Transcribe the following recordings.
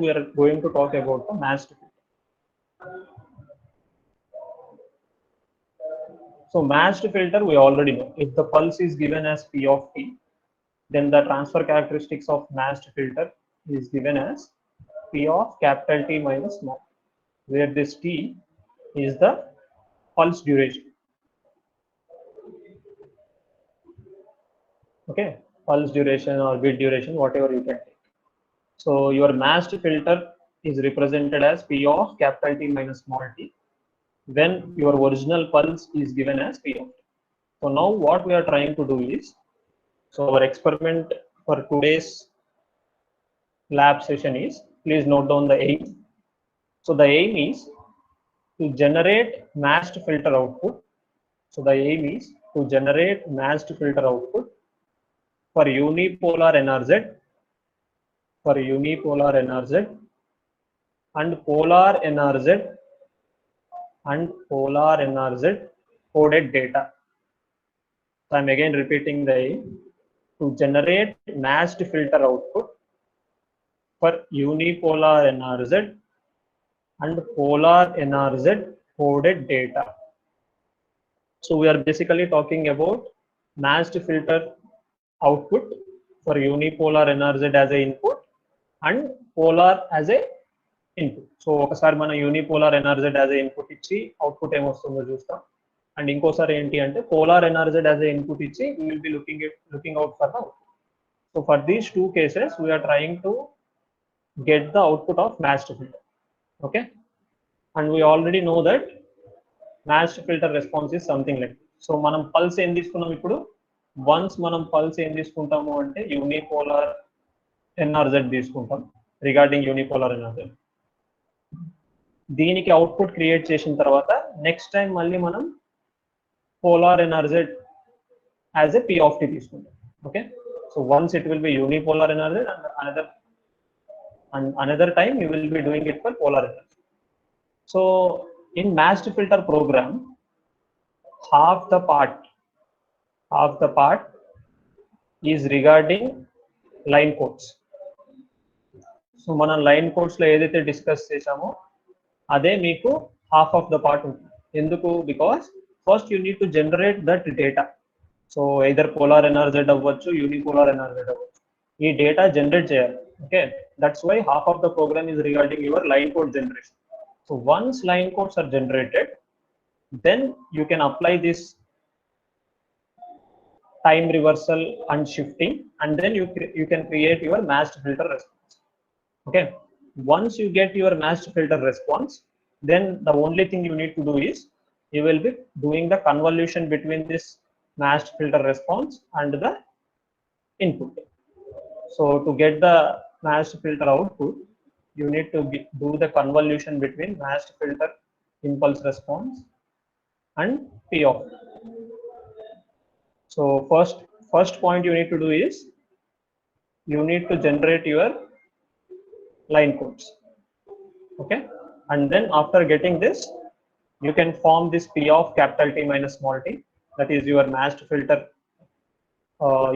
we are going to talk about the masked filter. So masked filter, we already know. If the pulse is given as P of t, then the transfer characteristics of masked filter is given as P of capital T minus small, where this T is the pulse duration. Okay, pulse duration or bit duration, whatever you can take. So your masked filter is represented as P of capital T minus small t when your original pulse is given as P of t. So now what we are trying to do is, so our experiment for today's lab session is, please note down the aim. So the aim is to generate masked filter output. So the aim is to generate masked filter output for unipolar NRZ, and polar NRZ coded data. So I'm again repeating the aim to generate masked filter output for unipolar NRZ and polar NRZ coded data. So we are basically talking about masked filter output for unipolar NRZ as a input and polar as a input. So ఒకసారి మన unipolar NRZ as a input ఇచ్చి output ఏమొస్తుందో చూస్తాం. And ఇంకోసారి ఏంటి అంటే polar NRZ as a input ఇచ్చి we will be looking out for the output. So for these two cases we are trying to get the output of masked filter. Okay, and we already know that masked filter response is something like this. So మనం pulse ఏం తీసుకున్నాం ఇప్పుడు, once మనం pulse ఏం తీసుకుంటాము అంటే unipolar NRZ తీసుకుంటాం regarding unipolar NRZ. దీనికి అవుట్పుట్ క్రియేట్ చేసిన తర్వాత నెక్స్ట్ టైం మళ్ళీ మనం polar NRZ as a p of t తీసుకుంటాం. Okay, so once it will be unipolar NRZ and another time you will be doing it for polar NRZ. So in masked filter program, half the part is regarding line codes. So మన line codes లో ఏదైతే discuss చేసామో అదే మీకు half of the part ఉంటుంది. ఎందుకు? Because first you need to generate that data. So either polar NRZ అవ్వచ్చు, unipolar NRZ అవ్వచ్చు, ఈ డేటా జనరేట్ చేయాలి. Okay, that's why half of the program is regarding your line code generation. So once line codes are generated, then you can apply this time reversal and shifting, and then you can create your masked filter response. Okay, once you get your masked filter response, then the only thing you need to do is you will be doing the convolution between this masked filter response and the input. So to get the masked filter output, you need to do the convolution between masked filter impulse response and P of. So first point you need to do is you need to generate your line codes. Okay, and then after getting this, you can form this P of capital T minus small t, that is your masked filter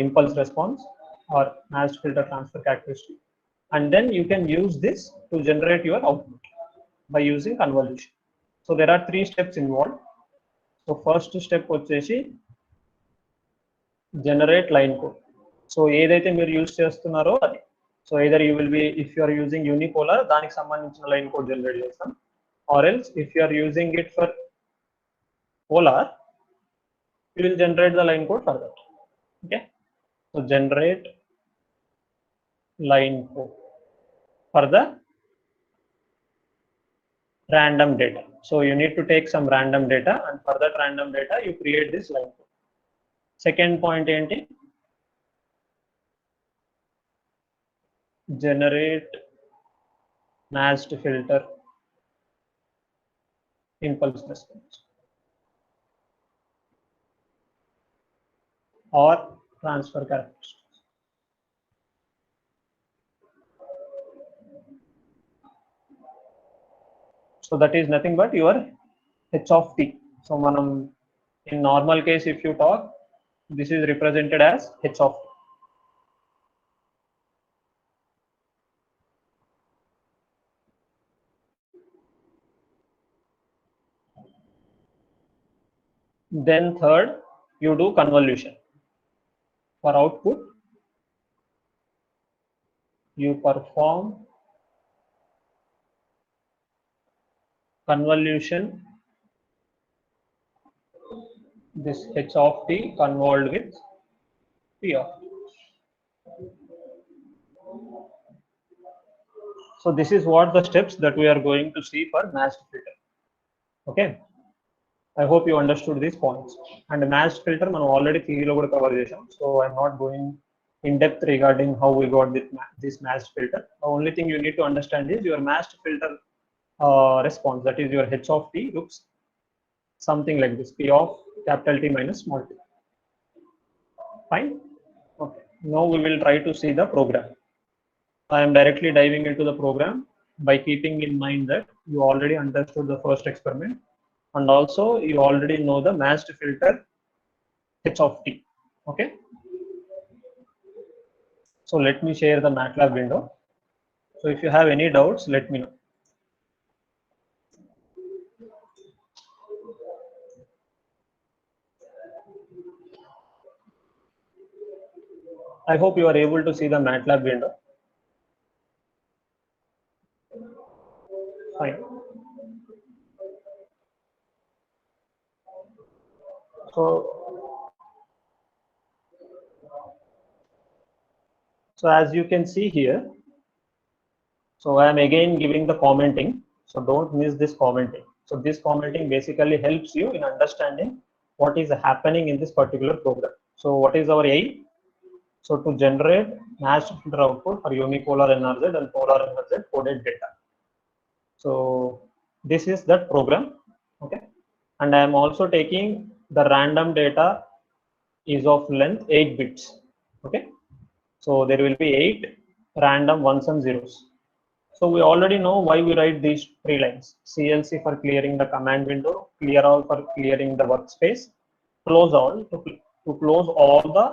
impulse response or masked filter transfer characteristic, and then you can use this to generate your output by using convolution. So there are 3 steps involved. So first step వచ్చేసి generate line code. So ఏదైతే మీరు use చేస్తున్నారో అది, so either you will be, if you are using unipolar, దానికి సంబంధించిన line code generate చేస్తాం, or else if you are using it for polar, you will generate the line code for that. Okay, so generate line code for the random data. So you need to take some random data, and for that random data you create this line code. Second point enti, generate masked filter impulse response or transfer characteristics. So that is nothing but your h of t. So manam in normal case if you talk, this is represented as h of t. Then third, you do convolution. For output, you perform convolution, this h of t convolved with p of t. So this is what the steps that we are going to see for matched filter. Okay. I hope you understood these points. And matched filter, we already covered. So I'm not going in depth regarding how we got this matched filter. The only thing you need to understand is your matched filter response, that is your h of t, looks something like this: p of capital T minus small t. Fine. Okay. Now we will try to see the program. I am directly diving into the program by keeping in mind that you already understood the first experiment, and also you already know the matched filter h of t. Okay. So let me share the Matlab window. So if you have any doubts, let me know. I hope you are able to see the Matlab window. Fine. So as you can see here, so I am again giving the commenting. So don't miss this commenting. So this commenting basically helps you in understanding what is happening in this particular program. So what is our aim? So to generate matched filter output for unipolar NRZ and polar NRZ coded data. So this is that program. Okay. And I am also taking the random data is of length 8 bits. Okay. So there will be 8 random ones and zeros. So we already know why we write these 3 lines: CLC for clearing the command window, clear all for clearing the workspace, close all to close all the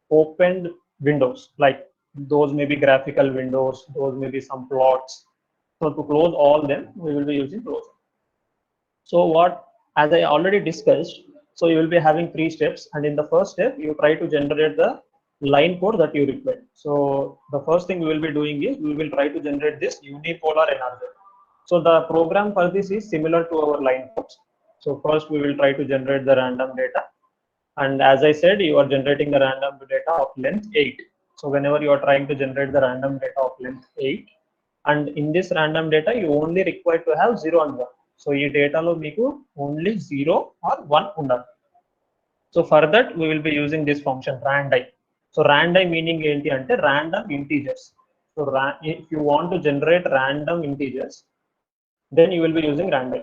opened windows, like those may be graphical windows, those may be some plots. So to close all them, we will be using close. So what, as I already discussed, so you will be having 3 steps, and in the first step, you try to generate the line code that you require. So the first thing we will be doing is we will try to generate this unipolar NRZ. So the program for this is similar to our line codes. So first we will try to generate the random data. And as I said, you are generating the random data of length 8. So whenever you are trying to generate the random data of length 8, and in this random data, you only require to have 0 and 1. So ఈ డేటాలో మీకు only 0 or 1 ఉండాలి. So for that, we will be using this function randi. So randi meaning ఏంటి అంటే random integers. So if you want to generate random integers, then you will be using randi.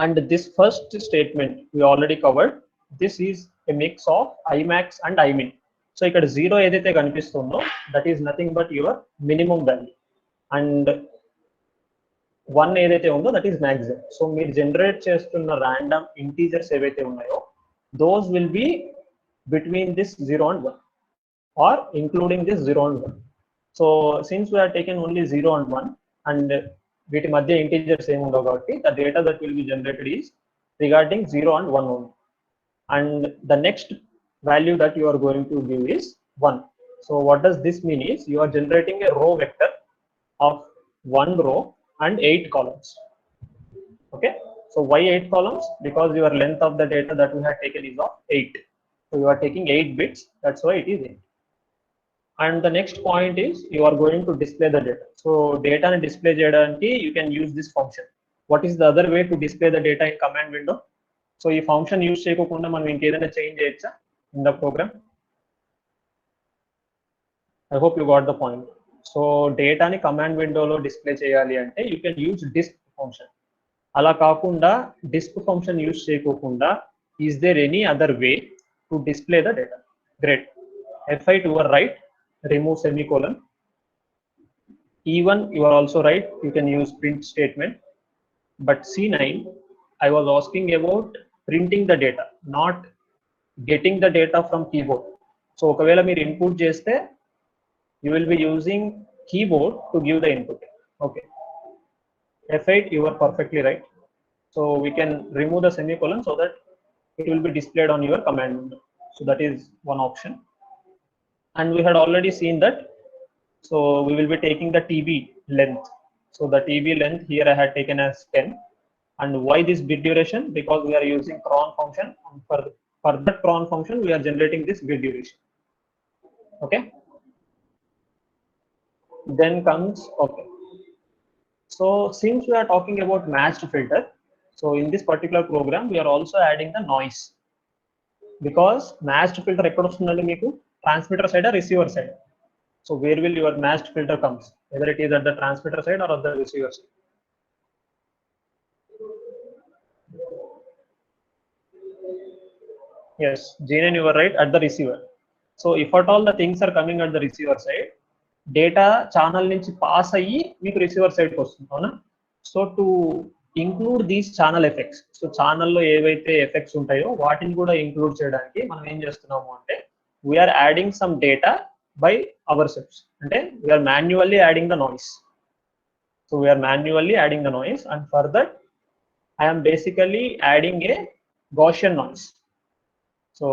And this first statement we already covered. This is a mix of imax and imin. So ఇక్కడ 0 ఏదైతే కనిపిస్తుందో, that is nothing but your minimum value. And 1 ఏదైతే ఉందో that is maximum. So మీరు generate చేస్తున్న random integers ఏవైతే ఉన్నాయో those will be between this 0 and 1 or including this 0 and 1. So since we are taken only 0 and 1 and వీటి మధ్య integers ఏమి ఉండవు కాబట్టి the data that will be generated is regarding 0 and 1 only. And the next value that you are going to give is 1. So what does this mean is you are generating a row vector of 1 row and 8 columns. Okay, so why 8 columns? Because your length of the data that we have taken is of 8. So you are taking 8 bits, that's why it is 8. And the next point is you are going to display the data. So data and display cheyadaniki you can use this function. What is the other way to display the data in command window? So ఈ function use చేయకుండా మనం ఇంకేదైనా change చేయొచ్చా in the program? I hope you got the point. So డేటాని command విండోలో display చేయాలి అంటే you can use disp function. అలా కాకుండా డిస్క్ ఫంక్షన్ యూజ్ చేయకోకుండా is there any other way to display the data? Great. F8 you are right, remove semicolon. E1 you are also right, you can use print statement. But C9 I was asking about printing the data, not getting the data from keyboard. So ఒకవేళ మీరు input చేస్తే you will be using keyboard to give the input. Okay, F8 you are perfectly right. So we can remove the semicolon so that it will be displayed on your command window. So that is one option. And we had already seen that. So we will be taking the TB length. So the TB length here I had taken as 10. And why this bit duration? Because we are using cron function. And for that cron function, we are generating this bit duration. Okay. Then comes, okay. So since we are talking about matched filter, so in this particular program, we are also adding the noise. Because matched filter ekkada ostundandi meeku transmitter side or receiver side. So where will your matched filter comes, whether it is at the transmitter side or at the receiver side? Yes, Jane, you were right, at the receiver. So if at all the things are coming at the receiver side, data channel nunchi pass ayyi meeku receiver side ku vastundi avuna. So to include these channel effects, so channel lo evaithe effects untayo vaatini kuda include cheyadaniki manam em chestunnamo ante we are adding some data by ourselves, ante we are manually adding the noise. So we are manually adding the noise, and for that I am basically adding a Gaussian noise. So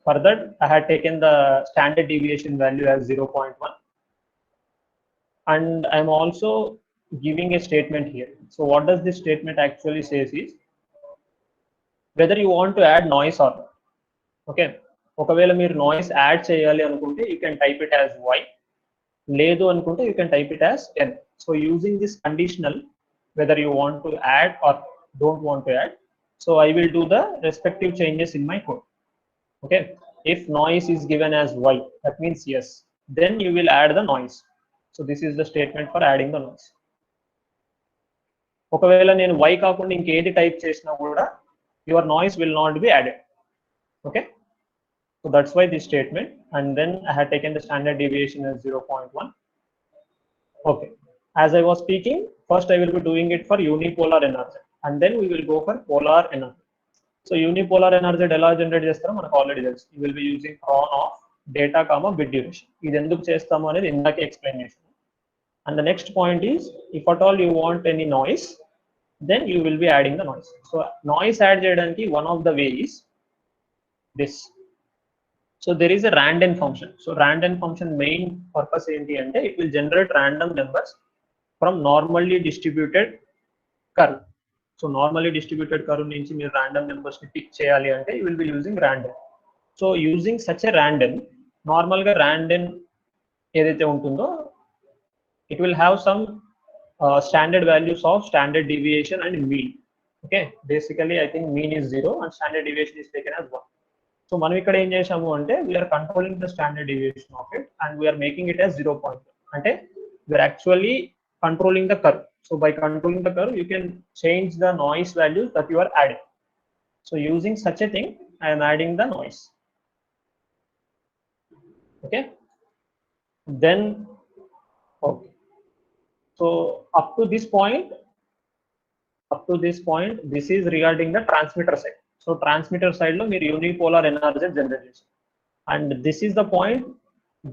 for that I had taken the standard deviation value as 0.1, and I'm also giving a statement here. So what does this statement actually says is whether you want to add noise or not. Okay, ఒకవేళ మీరు noise add చేయాలి అనుకుంటే you can type it as y, లేదు అనుకుంటే you can type it as n. So using this conditional, whether you want to add or don't want to add, so I will do the respective changes in my code. Okay, if noise is given as y, that means yes, then you will add the noise. So this is the statement for adding the noise. ఒకవేళ నేను y కాకుండా ఇంకేది type చేసినా కూడా your noise will not be added. Okay, so that's why this statement, and then I had taken the standard deviation as 0.1. Okay, as I was speaking, first I will be doing it for unipolar NRZ, and then we will go for polar NRZ. So unipolar NRZ ఎలా generate చేస్తారో మనకు already తెలుసు. You will be using cron of data comma bit duration. ఇది ఎందుకు చేస్తాము అనేది ఇందాకే explain చేశాను. And the next point is, if at all you want any noise, then you will be adding the noise. So noise add cheyadaniki one of the way is this. So there is a random function. So random function main purpose enti ante it will generate random numbers from normally distributed curve. So normally distributed curve nunchi meer random numbers ni pick cheyali ante you will be using random. So using such a random, normal ga random edaithe untundo, it will have some standard values of standard deviation and mean. Okay, basically I think mean is 0 and standard deviation is taken as 1. So మనం ఇక్కడ ఏం చేసాము అంటే we are controlling the standard deviation of it and we are making it as 0.1. అంటే we are actually controlling the curve. So by controlling the curve, you can change the noise values that you are adding. So using such a thing, I am adding the noise. Okay, then okay. So up to this point, this is regarding the transmitter side. So transmitter side lo meer unipolar NRZ generation, and this is the point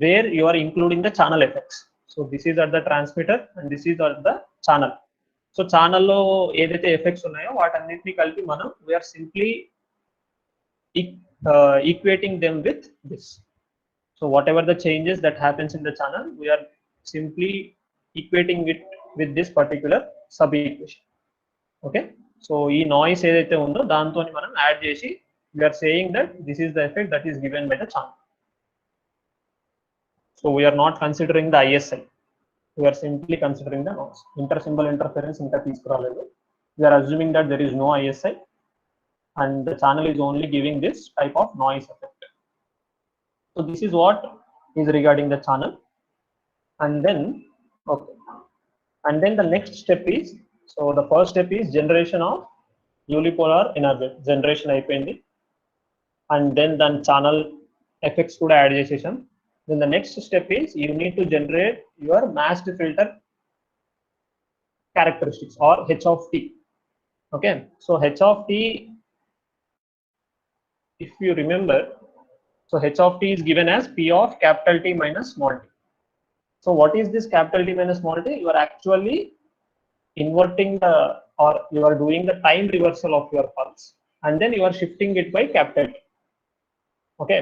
where you are including the channel effects. So this is at the transmitter and this is at the channel. So channel lo edaithe effects unnayo vaatannitni kalipi manam we are simply equating them with this. So whatever the changes that happens in the channel, we are simply equating it with this particular sub equation. Okay, so ee noise edaithe undo danto ni manam add chesi we are saying that this is the effect that is given by the channel. So we are not considering the ISI, we are simply considering the noise. Inter-symbol interference inka తీసుకురాలేదు. We are assuming that there is no ISI and the channel is only giving this type of noise effect. So this is what is regarding the channel. And then okay, and then the next step is, so the first step is generation of unipolar NRZ generation అయిపోయింది, and then channel effects kuda add chesesam. Then the next step is you need to generate your masked filter characteristics or h of t. Okay, so h of t, if you remember, so h of t is given as p of capital T minus small t. So what is this capital T minus small t? You are actually inverting the, or you are doing the time reversal of your pulse, and then you are shifting it by capital T. Okay,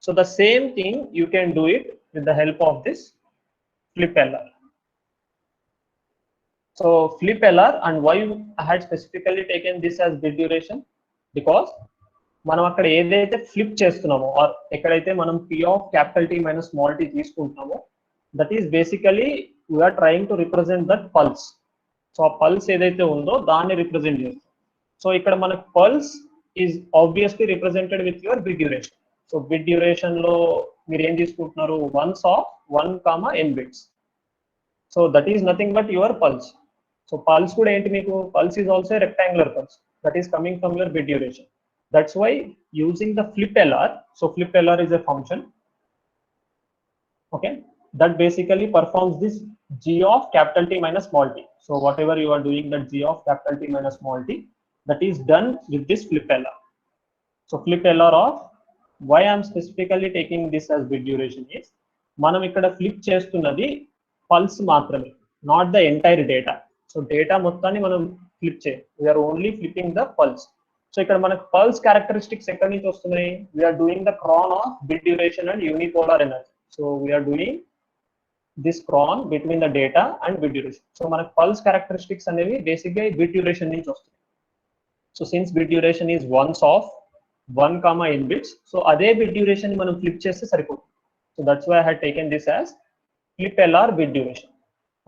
so the same thing you can do it with the help of this flip LR. So flip LR, and why I had specifically taken this as bit duration, because మనం అక్కడ ఏదైతే flip చేస్తున్నామో are ఎక్కడైతే మనం p of capital T minus small t తీసుకుంటున్నామో that is basically we're trying to represent that pulse. So ఆ pulse ఏదైతే ఉందో దాన్ని రిప్రజెంట్ చేస్తాం. సో ఇక్కడ మనకు pulse is obviously represented with your bit duration. So bit duration లో మీరు ఏం తీసుకుంటున్నారు, once of 1, n bits. So that is nothing but your pulse. So pulse కూడా ఏంటి మీకు, pulse is also rectangular pulse that is coming from your bit duration. That's why using the flip LR, so flip LR is a function, okay, that basically performs this g of capital T minus small t. So whatever you are doing that g of capital T minus small t, that is done with this flip LR. So flip LR of, why I am specifically taking this as bit duration is, మనం ఇక్కడ flip చేస్తున్నది pulse మాత్రమే, not the entire data. So data మొత్తాన్ని మనం flip చేయం, we are only flipping the pulse. So ఇక్కడ మనకు pulse characteristics ఎక్కడి నుంచి వస్తున్నాయి, we're doing the cron of bit duration and unipolar energy. So we're doing this cron between the data and bit duration. So మనకు pulse characteristics అనేవి బేసిక్గా bit duration నుంచి వస్తాయి. So since bit duration is once of 1, n bits, so అదే bit duration మనం flip చేస్తే సరిపోతుంది. So that's why I had taken this as flip LR bit duration,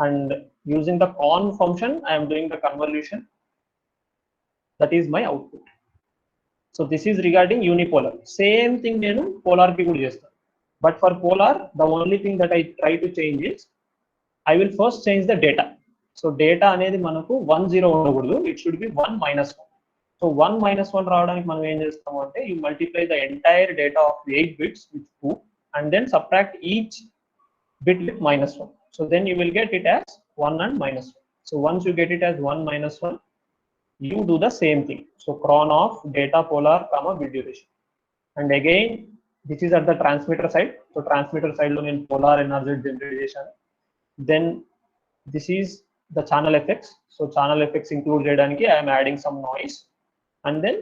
and using the can function I'm doing the convolution. That is my output. So this is regarding unipolar. Same thing నేను polar కి కూడా చేస్తాను. But for polar, the only thing that I try to change is, I will first change the data. So data అనేది మనకు 1, 0 ఉండకూడదు, it should be 1, -1. So 1, -1 రావడానికి మనం ఏం చేస్తాము అంటే, you multiply the entire data of 8 bits with 2 and then subtract each bit with -1. So then you will get it as 1 and -1. So once you get it as 1, -1, you do the same thing. So cron of data polar comma bit duration, and again this is at the transmitter side. So transmitter side lo in polar energy generation. Then this is the channel effects. So channel effects include cheyadaniki I am adding some noise, and then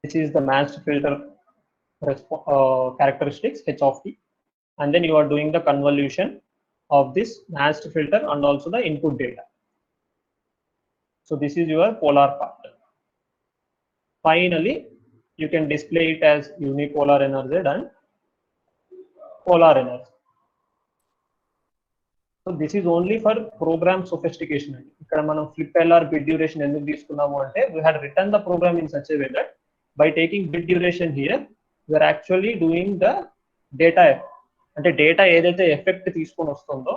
this is the matched filter characteristics h of t, and then you are doing the convolution of this matched filter and also the input data. So this is your polar part. Finally, you can display it as unipolar energy and polar energy. So this is only for program sophistication. Ikkada manam flip LR bit duration enduku తీసుకున్నాము అంటే, we had written the program in such a way that by taking bit duration here, we are actually doing the data effect. అంటే data ఏదైతే effect తీసుకొని వస్తుందో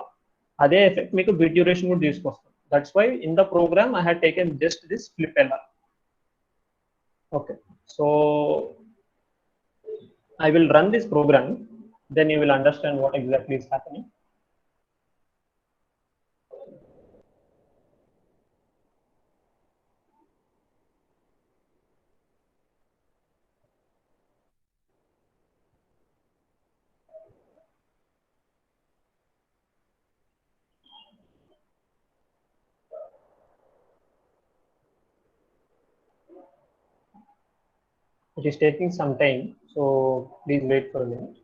అదే effect మీకు bit duration కూడా తీసుకొస్తుంది. That's why in the program I had taken just this flip LR. Okay, so I will run this program, then you will understand what exactly is happening. It is taking some time, so please wait for a minute.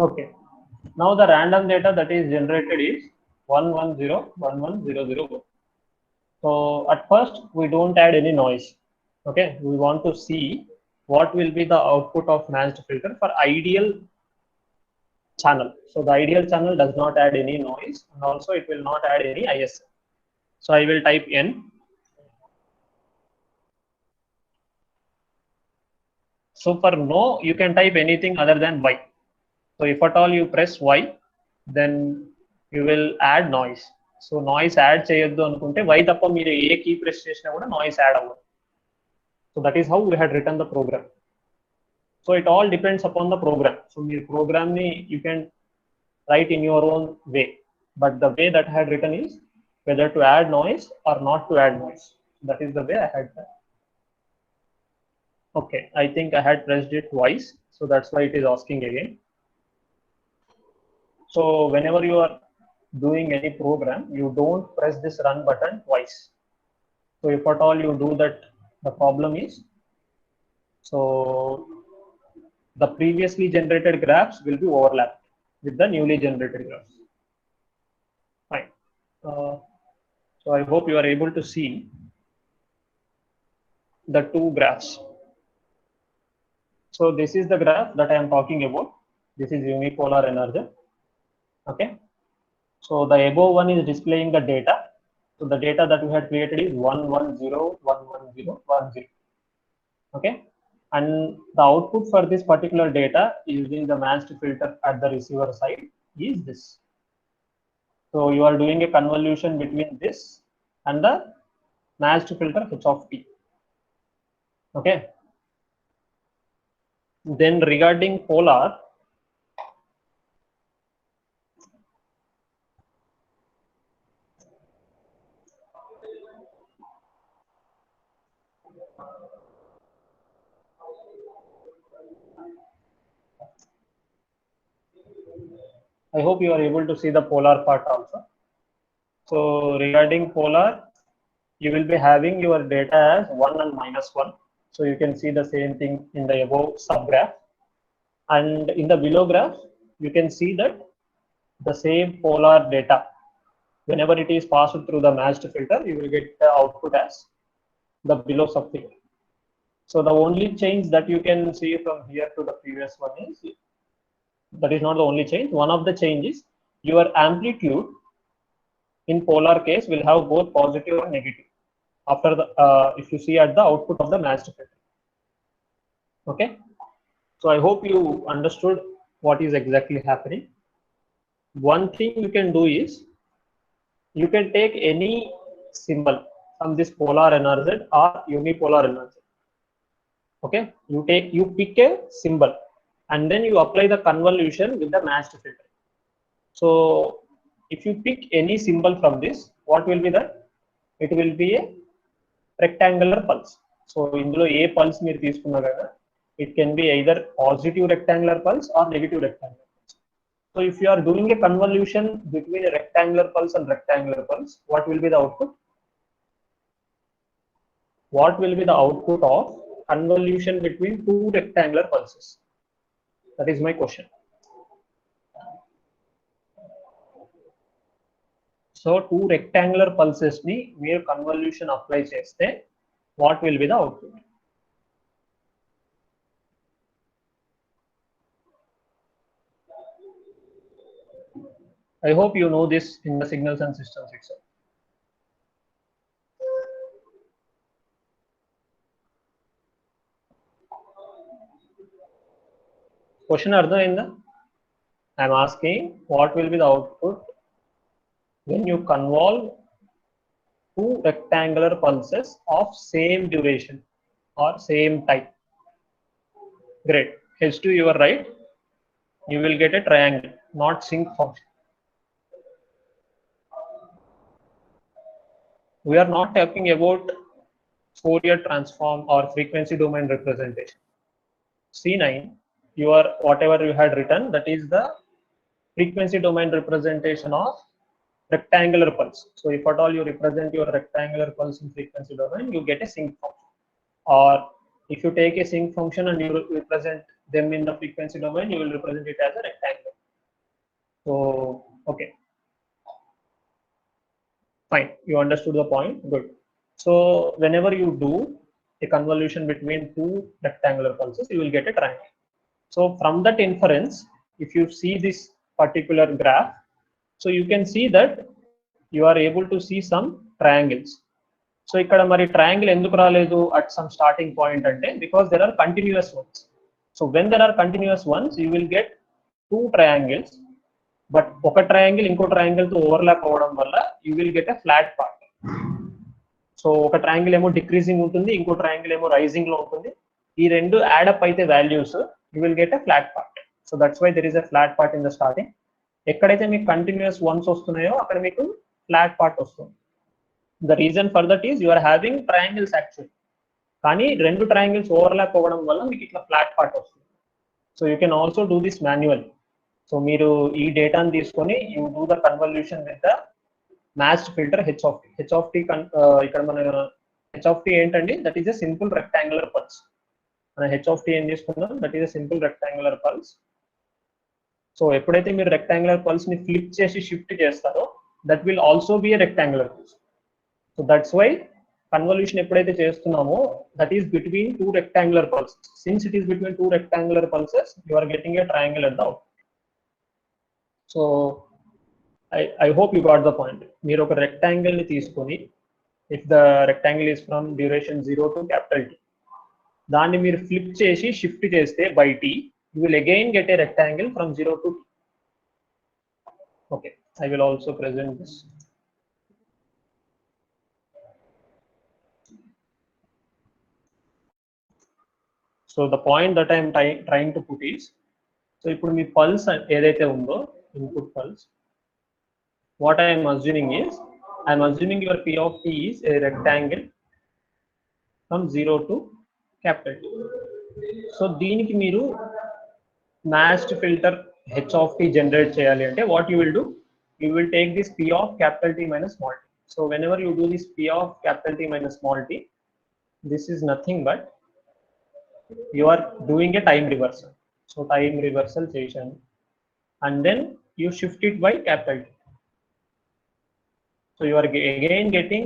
Okay, now the random data that is generated is 1101100. So at first we don't add any noise. Okay, we want to see what will be the output of matched filter for ideal channel. So the ideal channel does not add any noise, and also it will not add any ISM. So I will type n. So for no, you can type anything other than y. So if at all you press y, then you will add noise. So noise add cheyaddu anukunte y tappa meer A key press chesina kuda noise add avvadu. So that is how we had written the program. So it all depends upon the program. So your program you can write in your own way, but the way that I had written is whether to add noise or not to add noise. That is the way I had done. Okay, I think I had pressed it twice, so that's why it is asking again. So whenever you are doing any program, you don't press this run button twice. So if at all you do that, the problem is, so the previously generated graphs will be overlapped with the newly generated graphs. Fine. So I hope you are able to see the two graphs. So this is the graph that I am talking about. This is unipolar energy. Okay. So the above one is displaying the data. So the data that we had created is 110, 110, 10. Okay. And the output for this particular data using the matched filter at the receiver side is this. So you are doing a convolution between this and the matched filter h of t. Okay. Then regarding polar, I hope you are able to see the polar part also. So regarding polar, you will be having your data as 1 and -1. So you can see the same thing in the above subgraph. And in the below graph, you can see that the same polar data, whenever it is passed through the matched filter, you will get the output as the below subfigure. So the only change that you can see from here to the previous one is, that is not the only change. One of the changes, your amplitude in polar case will have both positive and negative after the if you see at the output of the matched filter. Okay, so I hope you understood what is exactly happening. One thing you can do is you can take any symbol from this polar energy or unipolar energy. Okay, you pick a symbol and then you apply the convolution with the matched filter. So if you pick any symbol from this, what will be that? It will be a rectangular pulse. So indulo a pulse meer teeskunna kada, it can be either positive rectangular pulse or negative rectangular pulse. So if you are doing a convolution between a rectangular pulse and rectangular pulse, what will be the output? What will be the output of convolution between two rectangular pulses? That is my question. So two rectangular pulses ni meer convolution apply cheste, what will be the output? I hope you know this in the signals and systems itself. Question అర్థమైందా? I am asking what will be the output when you convolve two rectangular pulses of same duration or same type. Great. H2, you are right. You will get a triangle, not sync function. We are not talking about Fourier transform or frequency domain representation. C9, whatever you had written, that is the frequency domain representation of rectangular pulse. So if at all you represent your rectangular pulse in frequency domain, you get a sync function. Or if you take a sync function and you represent them in the frequency domain, you will represent it as a rectangle. So okay, fine, you understood the point. Good. So whenever you do a convolution between two rectangular pulses, you will get a triangle. So from that inference, if you see this particular graph, so you can see that you are able to see some triangles. So ikkada mari triangle enduku raledu at some starting point ante, because there are continuous ones. So when there are continuous ones, you will get two triangles, but oka triangle inko triangle to overlap avadam valla you will get a flat part. So oka triangle emo decreasing untundi, inko triangle emo rising lo untundi. ఈ రెండు add up అయితే values you will get a flat part. So that's why there is a flat part in the starting. ఎక్కడైతే మీకు continuous ones వస్తున్నాయో అక్కడ మీకు flat part వస్తుంది. The reason for that is you are having triangles actually, కానీ రెండు triangles overlap అవ్వడం వల్ల మీకు ఇట్లా ఫ్లాట్ పార్ట్ వస్తుంది. So you can also do this manual. So మీరు ఈ డేటాను తీసుకొని you do the convolution with the matched filter h of t. H of t ఇక్కడ మన హెచ్ ఆఫ్ టీ ఏంటండి, that is a simple rectangular pulse. మన h of t ఏం తీసుకున్నాం, that is a simple rectangular pulse. So ఎప్పుడైతే మీరు rectangular pulse ని flip చేసి షిఫ్ట్ చేస్తారో that will also be a rectangular pulse. So that's why convolution ఎప్పుడైతే చేస్తున్నామో that is between two rectangular pulses. Since it is between two rectangular pulses you are getting a triangle at the out. So I hope you got the point. మీరు ఒక rectangle ని తీసుకొని, if the rectangle is from duration 0 to capital T, దాన్ని మీరు flip చేసి shift చేస్తే by T, you will again get a rectangle from 0 to T. Okay, I will also present this. So the point that I am trying to put is, so ఇప్పుడు మీ pulse ఏదైతే ఉందో input pulse, what I am assuming is, I am assuming your P of T is a rectangle from 0 to capital T. So దీనికి మీరు matched filter H of T generate చేయాలి అంటే what you will do, you will take this P of capital T minus small t. So whenever you do this P of capital T minus small t, this is nothing but you are doing a time reversal. So time reversal చేశాను and then you shift it by capital T. So you are again getting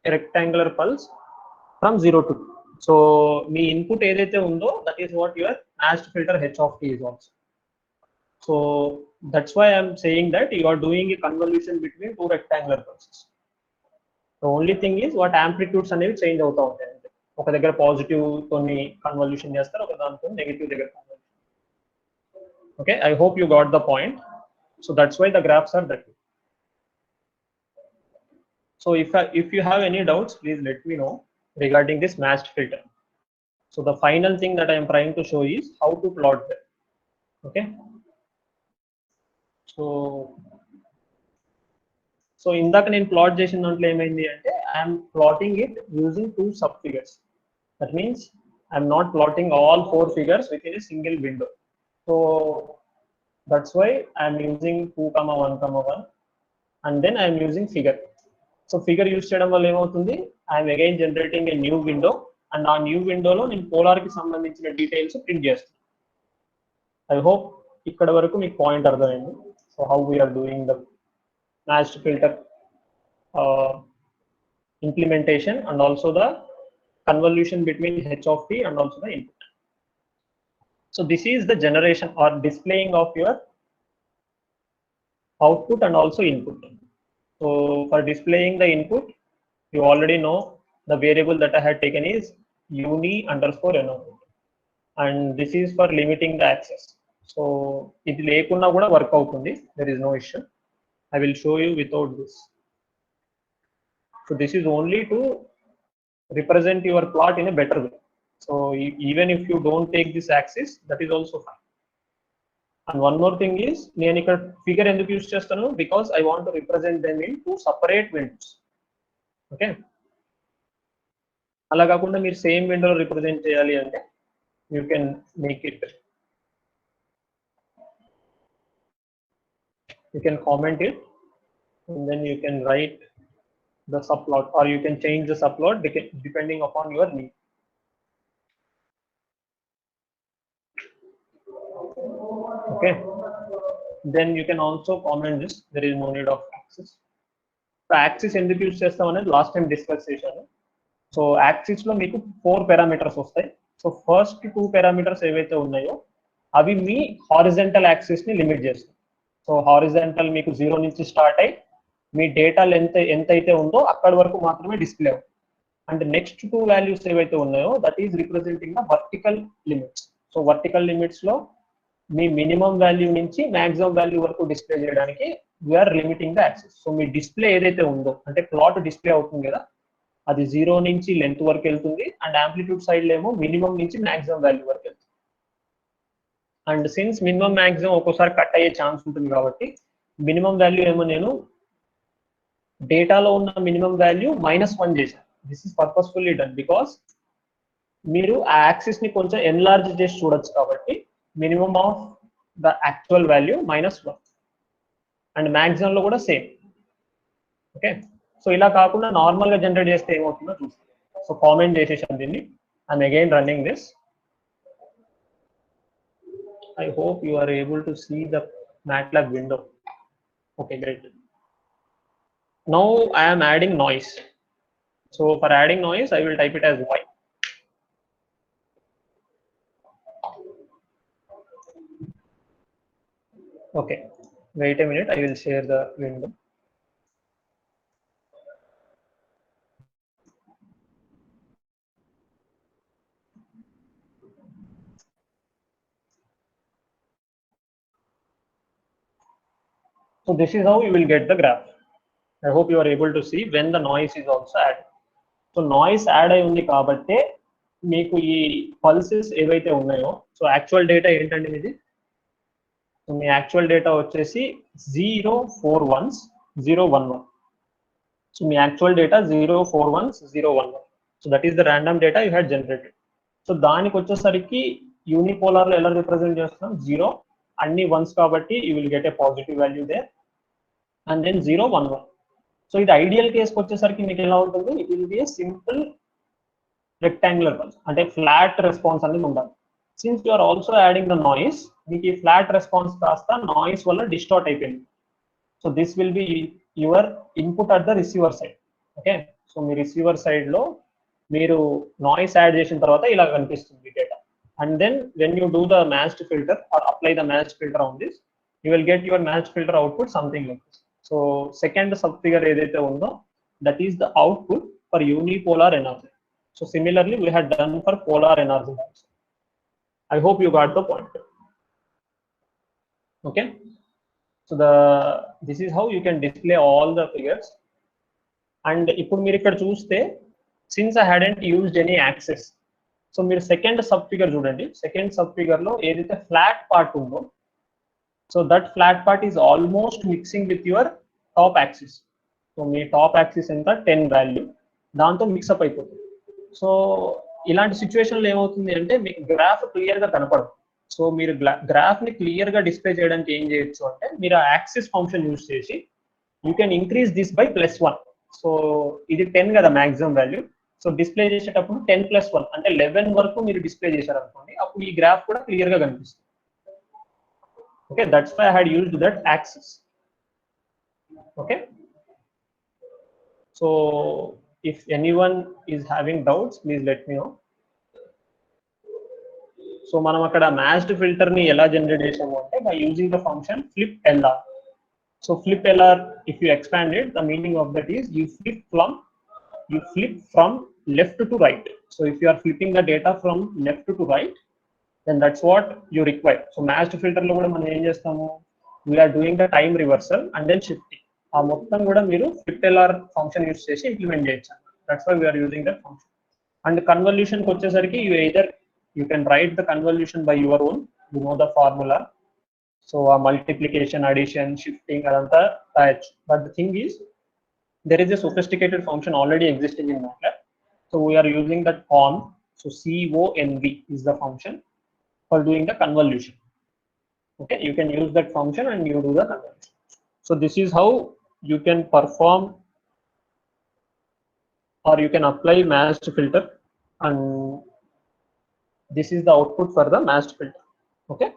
a rectangular pulse from 0 to 2. So me input ఏదైతే ఉందో that is what your matched filter H of T is also. So that's why I am saying that you are doing a convolution between two rectangular pulses. The only thing is what amplitudes అనేవి change అవుతూ ఉంటాయి. ఒక దగ్గర positive తోని convolution చేస్తారు, ఒక దాంతో negative దగ్గర convolution. Okay, I hope you got the point. So that's why the graphs are that way. So if you have any doubts, please let me know regarding this matched filter. So the final thing that I am trying to show is how to plot them. Okay. So ఇందాక నేను plot చేసిన దాంట్లో ఏమైంది అంటే I am plotting it using two sub figures. That means I am not plotting all 4 figures within a single window. So that's why I am using 2,1,1 and then I am using figure. So figure use చేయడం వల్ల ఏమవుతుంది, I'm again generating a new window and ఆ new విండోలో నేను polar కి సంబంధించిన details print చేస్తాను. I hope ఇక్కడ వరకు మీకు పాయింట్ అర్థమైంది. So how we're doing the matched filter implementation and also the convolution between H of T and also the input. So this is the generation or displaying of your output and also input. So for displaying the input, you already know the variable that I had taken is uni_no, and this is for limiting the access. So it lekuna kuda work avutundi, there is no issue. I will show you without this. So this is only to represent your plot in a better way. So even if you don't take this axis, that is also fine. And one more thing is, నేను ఇక్కడ figure ఎందుకు use చేస్తాను, because I want to represent them in 2 separate Windows. Okay, అలా కాకుండా మీరు same విండోలో represent చేయాలి అంటే you can make it, you can comment it and then you can write the subplot or you can change the subplot depending upon your need. Okay, then you can also comment this, there is no need of axis. So axis ఎందుకు use చేస్తాం అనేది last time discuss చేశాను. So axis లో మీకు 4 parameters వస్తాయి. So first 2 parameters ఏవైతే ఉన్నాయో అవి మీ హారిజంటల్ యాక్సిస్ ని లిమిట్ చేస్తాయి. సో హారిజంటల్ మీకు 0 నుంచి స్టార్ట్ అయ్యి మీ డేటా ఎంత అయితే ఉందో అక్కడి వరకు మాత్రమే డిస్ప్లే అవుతుంది. అండ్ నెక్స్ట్ 2 వాల్యూస్ ఏవైతే ఉన్నాయో that is representing the vertical limits. So vertical limits లో మీ మినిమం వాల్యూ నుంచి మాక్సిమం వాల్యూ వరకు డిస్ప్లే చేయడానికి we're limiting the axes. So మీ డిస్ప్లే ఏదైతే ఉందో అంటే ప్లాట్ డిస్ప్లే అవుతుంది కదా, అది 0 నుంచి లెంత్ వరకు వెళ్తుంది అండ్ యాంప్లిట్యూడ్ సైడ్ ఏమో మినిమం నుంచి మాక్సిమం వాల్యూ వరకు వెళ్తుంది. అండ్ సిన్స్ మినిమం మాక్సిమం ఒక్కోసారి కట్ అయ్యే ఛాన్స్ ఉంటుంది కాబట్టి మినిమం వాల్యూ ఏమో నేను డేటాలో ఉన్న మినిమం వాల్యూ -1 చేశాను. This is purposefully done because మీరు ఆ యాక్సిస్ ని కొంచెం ఎన్లార్జ్ చేసి చూడొచ్చు కాబట్టి minimum of the actual value -1 and maximum లో కూడా సేమ్. ఓకే, సో ఇలా కాకుండా నార్మల్ గా జనరేట్ చేస్తే ఏమవుతుందో చూస్తాం. సో కామెంట్ చేసేసాను దీన్ని. I'm again running this. I hope you are able to see the Matlab window. Okay, great. Now I am adding noise. So for adding noise, I will type it as y. Okay, wait a minute. I will share the window. So this is how you will get the graph. I hope you are able to see when the noise is also added. So noise add అయి ఉంది కాబట్టి మీకు ఈ pulses ఏవైతే ఉన్నాయో, so actual data ఏంటండి ఇది? So మీ actual data వచ్చేసి 0411011. So me actual data 0411011. So that is the random data you had generated. So దానికి వచ్చేసరికి యూనిపోలార్ లో ఎలా రిప్రజెంట్ చేస్తున్నాం? 0 అన్ని వన్స్ కాబట్టి you will get a positive value there and then 011. So ఇది ఐడియల్ కేస్కి వచ్చేసరికి మీకు ఎలా ఉంటుంది? It will be a simple rectangular pulse, అంటే ఫ్లాట్ రెస్పాన్స్ అనేది ఉండాలి. Since you are also adding the noise, మీకు ఈ ఫ్లాట్ రెస్పాన్స్ కాస్త నాయిస్ వల్ల డిస్టార్ట్ అయిపోయింది. So this will be your input at the receiver side. Okay, so మీ receiver side లో మీరు నాయిస్ యాడ్ చేసిన తర్వాత ఇలా కనిపిస్తుంది data. And then when you do the matched filter or apply the matched filter on this, you will get your matched filter output something like this. So second sub figure ఏదైతే ఉందో that is the output for unipolar energy. So similarly we had done for polar energy also. I hope you got the point. Okay, so this is how you can display all the figures. And ఇప్పుడు మీరు ఇక్కడ చూస్తే since I hadn't used any axis, so మీరు second sub figure చూడండి. Second sub figure లో ఏదైతే flat part ఉందో, so that flat part is almost mixing with your top axis. So me top axis ఎంత 10 వాల్యూ, దాంతో mix-up అయిపోతుంది. So ఇలాంటి సిచ్యువేషన్లో ఏమవుతుంది అంటే మీకు గ్రాఫ్ క్లియర్ గా కనపడదు. సో మీరు గ్రాఫ్ ని క్లియర్ గా డిస్ప్లే చేయడానికి ఏం చేయొచ్చు అంటే మీరు ఆ యాక్సిస్ ఫంక్షన్ యూజ్ చేసి you can increase this by +1. So ఇది 10 కదా మాక్సిమం వాల్యూ. సో డిస్ప్లే చేసేటప్పుడు 10 + 1 అంటే 11 వరకు మీరు డిస్ప్లే చేశారనుకోండి, అప్పుడు ఈ గ్రాఫ్ కూడా క్లియర్ గా కనిపిస్తుంది. Okay, that's why I had used that axis. Okay, so if anyone is having doubts, please let me know. So మనం అక్కడ మ్యాచ్డ్ ఫిల్టర్ ని ఎలా జనరేట్ చేసాము అంటే by using the function flip lr. So flip lr, if you expand it, the meaning of that is you flip from left to right. So if you are flipping the data from left to right, then that's what you require. So matched filter లో కూడా మనం ఏం చేస్తాము? We are doing the time reversal and then shifting. ఆ మొత్తం కూడా మీరు flip lr function use చేసి ఇంప్లిమెంట్ చేయొచ్చు. That's why we're using that function. And convolution కి వచ్చేసరికి you can write the convolution by your own, you know the formula. So ఆ multiplication, addition, shifting అదంతా రాయొచ్చు. But the thing is there is a sophisticated function already existing in Matlab. So we are using that conv. So conv is the function for doing the convolution. Okay, you can use that function and you do the convolution. So this is how you can perform or you can apply matched filter, and this is the output for the matched filter. Okay.